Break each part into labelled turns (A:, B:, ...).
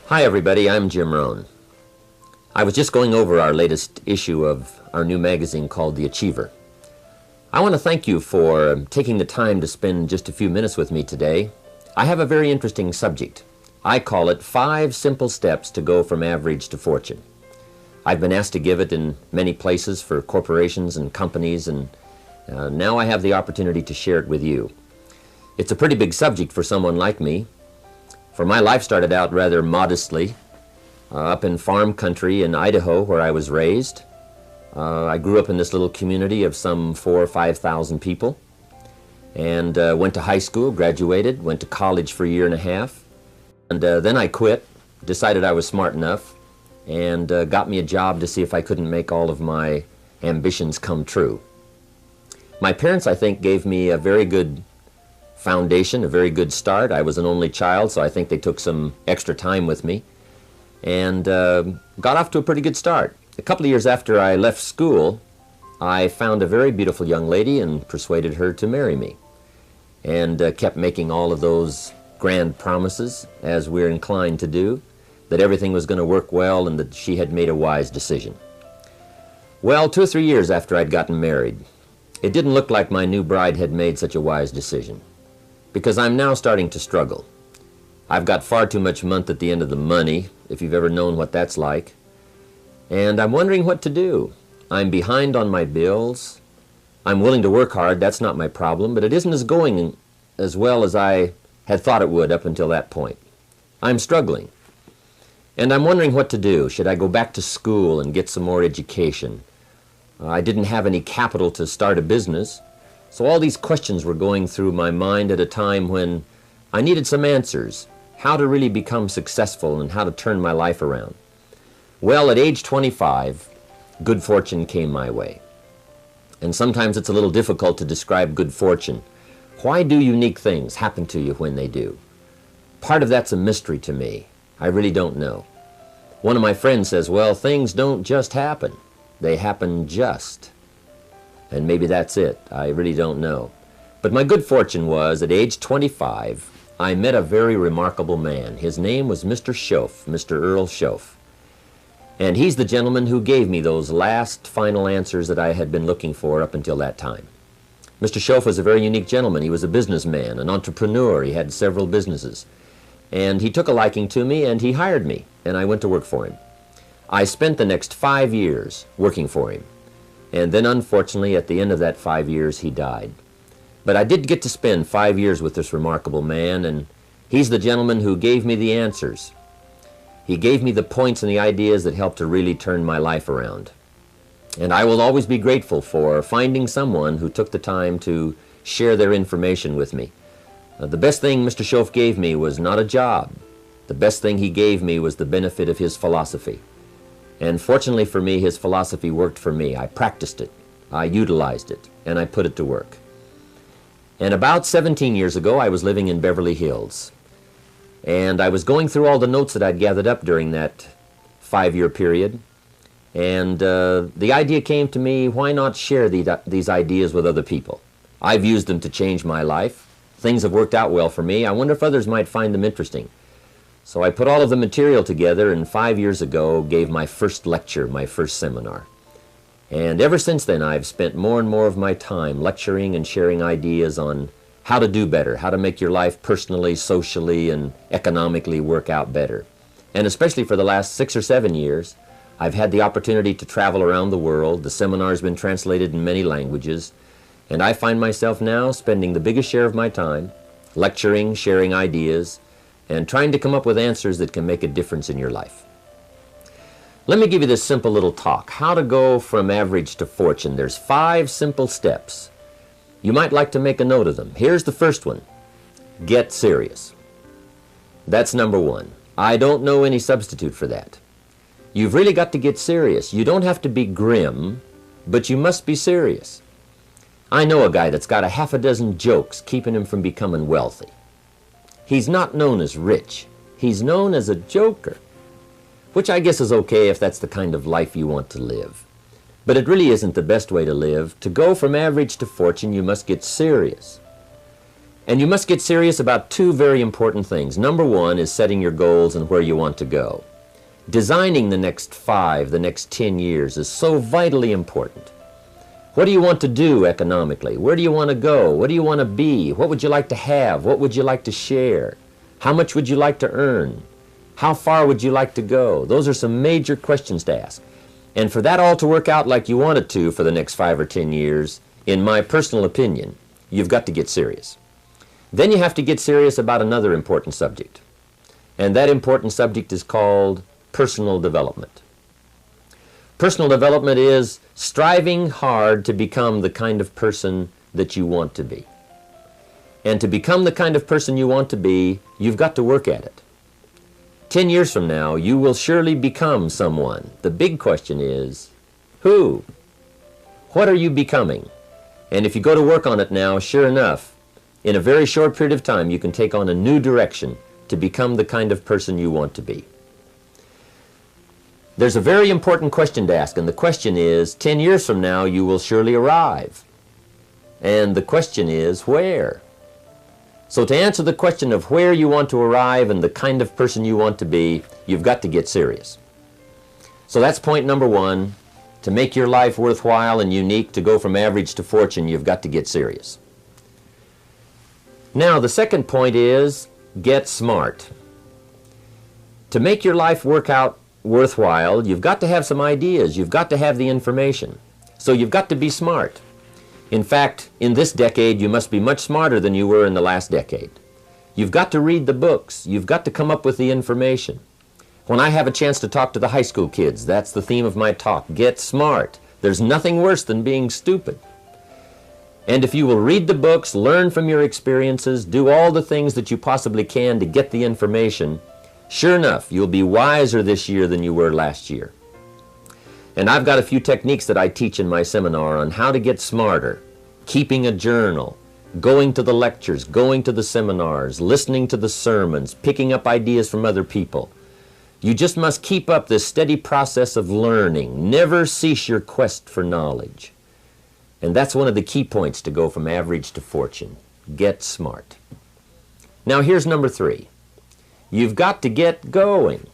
A: Hi everybody, I'm Jim Rohn. I was just going over our latest issue of our new magazine called The Achiever. I want to thank you for taking the time to spend just a few minutes with me today. I have a very interesting subject. I call it 5 Simple Steps to Go from Average to Fortune. I've been asked to give it in many places for corporations and companies, and now I have the opportunity to share it with you. It's a pretty big subject for someone like me. For my life started out rather modestly, up in farm country in Idaho where I was raised. I grew up in this little community of some 4,000 or 5,000 people, and went to high school, graduated, went to college for a year and a half, and then I quit, decided I was smart enough, and got me a job to see if I couldn't make all of my ambitions come true. My parents, I think, gave me a very good foundation, a very good start. I was an only child, so I think they took some extra time with me and got off to a pretty good start. A couple of years after I left school, I found a very beautiful young lady and persuaded her to marry me, and kept making all of those grand promises, as we're inclined to do, that everything was going to work well and that she had made a wise decision. Well, 2 or 3 years after I'd gotten married, it didn't look like my new bride had made such a wise decision, because I'm now starting to struggle. I've got far too much month at the end of the money, if you've ever known what that's like, and I'm wondering what to do. I'm behind on my bills. I'm willing to work hard, that's not my problem, but it isn't going as well as I had thought it would up until that point. I'm struggling, and I'm wondering what to do. Should I go back to school and get some more education? I didn't have any capital to start a business, so all these questions were going through my mind at a time when I needed some answers, how to really become successful and how to turn my life around. Well, at age 25, good fortune came my way. And sometimes it's a little difficult to describe good fortune. Why do unique things happen to you when they do? Part of that's a mystery to me. I really don't know. One of my friends says, well, things don't just happen. They happen just. And maybe that's it. I really don't know. But my good fortune was, at age 25, I met a very remarkable man. His name was Mr. Shoaff, Mr. Earl Shoaff. And he's the gentleman who gave me those last final answers that I had been looking for up until that time. Mr. Shoaff was a very unique gentleman. He was a businessman, an entrepreneur. He had several businesses. And he took a liking to me, and he hired me, and I went to work for him. I spent the next 5 years working for him. And then, unfortunately, at the end of that 5 years, he died. But I did get to spend 5 years with this remarkable man, and he's the gentleman who gave me the answers. He gave me the points and the ideas that helped to really turn my life around. And I will always be grateful for finding someone who took the time to share their information with me. The best thing Mr. Shoaff gave me was not a job. The best thing he gave me was the benefit of his philosophy. And fortunately for me, his philosophy worked for me. I practiced it, I utilized it, and I put it to work. And about 17 years ago, I was living in Beverly Hills. And I was going through all the notes that I'd gathered up during that 5-year period. And the idea came to me, why not share these ideas with other people? I've used them to change my life. Things have worked out well for me. I wonder if others might find them interesting. So I put all of the material together, and 5 years ago gave my first lecture, my first seminar. And ever since then, I've spent more and more of my time lecturing and sharing ideas on how to do better, how to make your life personally, socially, and economically work out better. And especially for the last 6 or 7 years, I've had the opportunity to travel around the world. The seminar's been translated in many languages, and I find myself now spending the biggest share of my time lecturing, sharing ideas, and trying to come up with answers that can make a difference in your life. Let me give you this simple little talk, how to go from average to fortune. There's 5 simple steps. You might like to make a note of them. Here's the first one. Get serious. That's number 1. I don't know any substitute for that. You've really got to get serious. You don't have to be grim, but you must be serious. I know a guy that's got a half a dozen jokes keeping him from becoming wealthy. He's not known as rich. He's known as a joker, which I guess is okay if that's the kind of life you want to live. But it really isn't the best way to live. To go from average to fortune, you must get serious. And you must get serious about two very important things. Number one is setting your goals and where you want to go. Designing the next 5, the next 10 years is so vitally important. What do you want to do economically? Where do you want to go? What do you want to be? What would you like to have? What would you like to share? How much would you like to earn? How far would you like to go? Those are some major questions to ask. And for that all to work out like you want it to for the next 5 or 10 years, in my personal opinion, you've got to get serious. Then you have to get serious about another important subject. And that important subject is called personal development. Personal development is striving hard to become the kind of person that you want to be. And to become the kind of person you want to be, you've got to work at it. 10 years from now, you will surely become someone. The big question is, who? What are you becoming? And if you go to work on it now, sure enough, in a very short period of time, you can take on a new direction to become the kind of person you want to be. There's a very important question to ask, and the question is, 10 years from now, you will surely arrive. And the question is, where? So to answer the question of where you want to arrive and the kind of person you want to be, you've got to get serious. So that's point number one. To make your life worthwhile and unique, to go from average to fortune, you've got to get serious. Now, the second point is, get smart. To make your life work out worthwhile, you've got to have some ideas. You've got to have the information. So you've got to be smart. In fact, in this decade, you must be much smarter than you were in the last decade. You've got to read the books. You've got to come up with the information. When I have a chance to talk to the high school kids, that's the theme of my talk. Get smart. There's nothing worse than being stupid. And if you will read the books, learn from your experiences, do all the things that you possibly can to get the information, sure enough, you'll be wiser this year than you were last year. And I've got a few techniques that I teach in my seminar on how to get smarter, keeping a journal, going to the lectures, going to the seminars, listening to the sermons, picking up ideas from other people. You just must keep up this steady process of learning. Never cease your quest for knowledge. And that's one of the key points to go from average to fortune. Get smart. Now here's number 3. You've got to get going.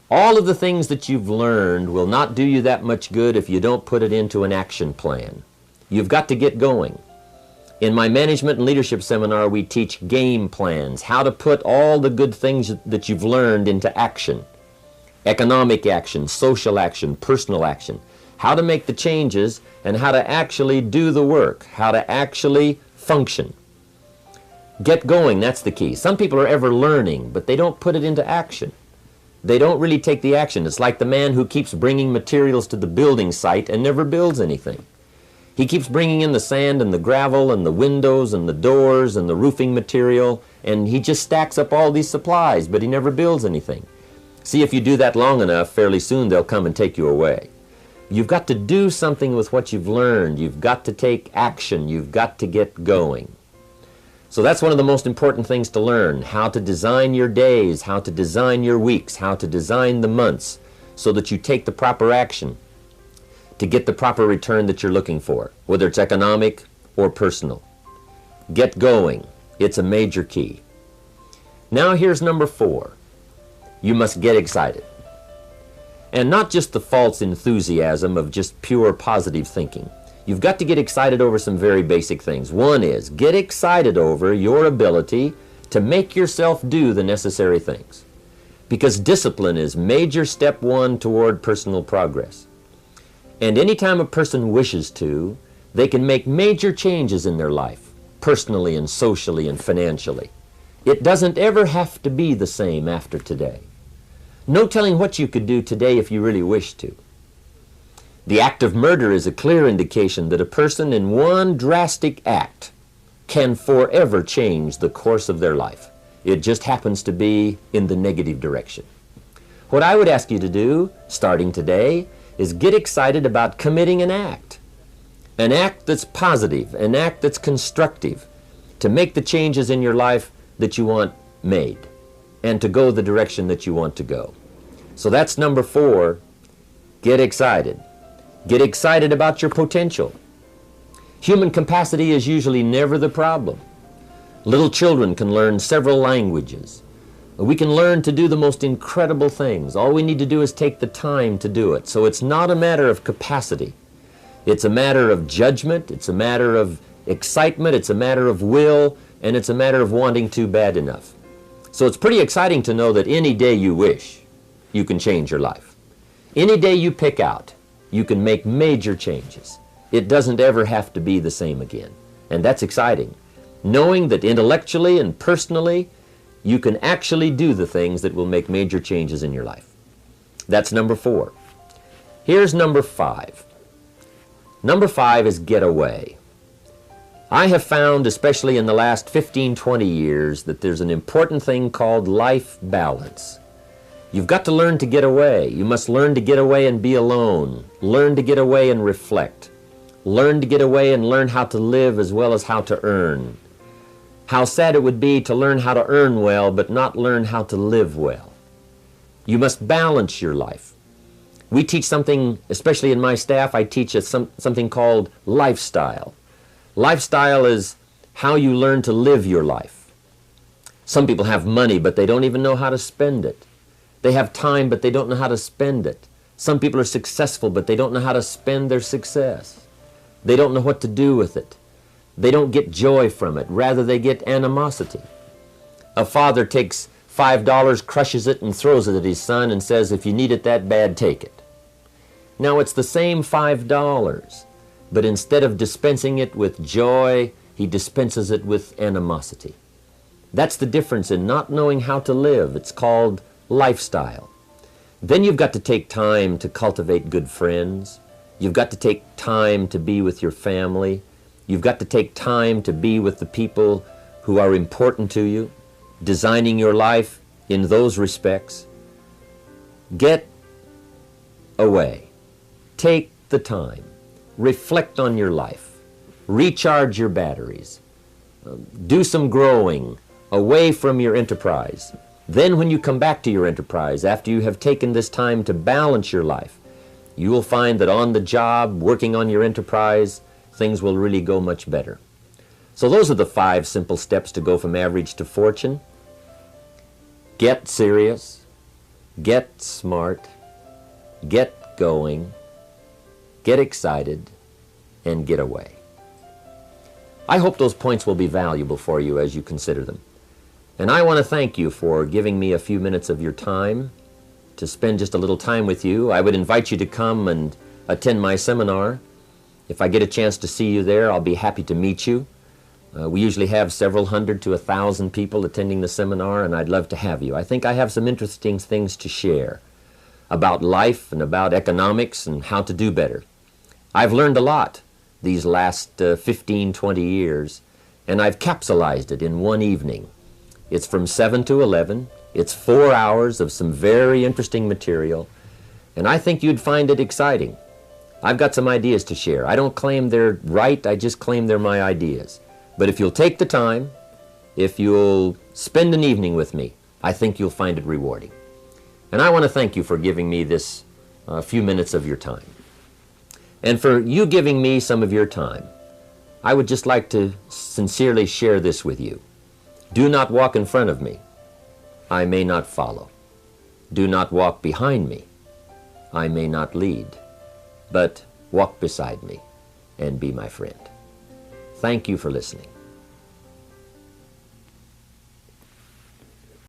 A: All of the things that you've learned will not do you that much good if you don't put it into an action plan. You've got to get going. In my management and leadership seminar, we teach game plans, how to put all the good things that you've learned into action. Economic action, social action, personal action. How to make the changes and how to actually do the work, how to actually function. Get going, that's the key. Some people are ever learning, but they don't put it into action. They don't really take the action. It's like the man who keeps bringing materials to the building site and never builds anything. He keeps bringing in the sand and the gravel and the windows and the doors and the roofing material, and he just stacks up all these supplies, but he never builds anything. See, if you do that long enough, fairly soon they'll come and take you away. You've got to do something with what you've learned. You've got to take action. You've got to get going. So that's one of the most important things to learn, how to design your days, how to design your weeks, how to design the months so that you take the proper action to get the proper return that you're looking for, whether it's economic or personal. Get going. It's a major key. Now here's number 4. You must get excited. And not just the false enthusiasm of just pure positive thinking. You've got to get excited over some very basic things. One is, get excited over your ability to make yourself do the necessary things. Because discipline is major step 1 toward personal progress. And anytime a person wishes to, they can make major changes in their life, personally and socially and financially. It doesn't ever have to be the same after today. No telling what you could do today if you really wish to. The act of murder is a clear indication that a person in one drastic act can forever change the course of their life. It just happens to be in the negative direction. What I would ask you to do, starting today, is get excited about committing an act that's positive, an act that's constructive, to make the changes in your life that you want made, and to go the direction that you want to go. So that's number 4, get excited. Get excited about your potential. Human capacity is usually never the problem. Little children can learn several languages. We can learn to do the most incredible things. All we need to do is take the time to do it. So it's not a matter of capacity. It's a matter of judgment. It's a matter of excitement. It's a matter of will. And it's a matter of wanting to bad enough. So it's pretty exciting to know that any day you wish, you can change your life. Any day you pick out, you can make major changes. It doesn't ever have to be the same again. And that's exciting. Knowing that intellectually and personally, you can actually do the things that will make major changes in your life. That's number 4. Here's number 5. Number 5 is get away. I have found, especially in the last 15, 20 years, that there's an important thing called life balance. You've got to learn to get away. You must learn to get away and be alone. Learn to get away and reflect. Learn to get away and learn how to live as well as how to earn. How sad it would be to learn how to earn well but not learn how to live well. You must balance your life. We teach something, especially in my staff, I teach something called lifestyle. Lifestyle is how you learn to live your life. Some people have money, but they don't even know how to spend it. They have time, but they don't know how to spend it. Some people are successful, but they don't know how to spend their success. They don't know what to do with it. They don't get joy from it. Rather, they get animosity. A father takes $5, crushes it, and throws it at his son and says, "If you need it that bad, take it." Now, it's the same $5, but instead of dispensing it with joy, he dispenses it with animosity. That's the difference in not knowing how to live. It's called lifestyle. Then you've got to take time to cultivate good friends. You've got to take time to be with your family. You've got to take time to be with the people who are important to you, designing your life in those respects. Get away. Take the time. Reflect on your life. Recharge your batteries. Do some growing away from your enterprise. Then when you come back to your enterprise, after you have taken this time to balance your life, you will find that on the job, working on your enterprise, things will really go much better. So those are the 5 simple steps to go from average to fortune. Get serious, get smart, get going, get excited, and get away. I hope those points will be valuable for you as you consider them. And I want to thank you for giving me a few minutes of your time to spend just a little time with you. I would invite you to come and attend my seminar. If I get a chance to see you there, I'll be happy to meet you. We usually have several hundred to 1,000 people attending the seminar, and I'd love to have you. I think I have some interesting things to share about life and about economics and how to do better. I've learned a lot these last 15, 20 years, and I've capsulized it in one evening. It's from 7 to 11. It's 4 hours of some very interesting material, and I think you'd find it exciting. I've got some ideas to share. I don't claim they're right, I just claim they're my ideas. But if you'll take the time, if you'll spend an evening with me, I think you'll find it rewarding. And I want to thank you for giving me this few minutes of your time. And for you giving me some of your time, I would just like to sincerely share this with you. Do not walk in front of me. I may not follow. Do not walk behind me. I may not lead. But walk beside me and be my friend. Thank you for listening.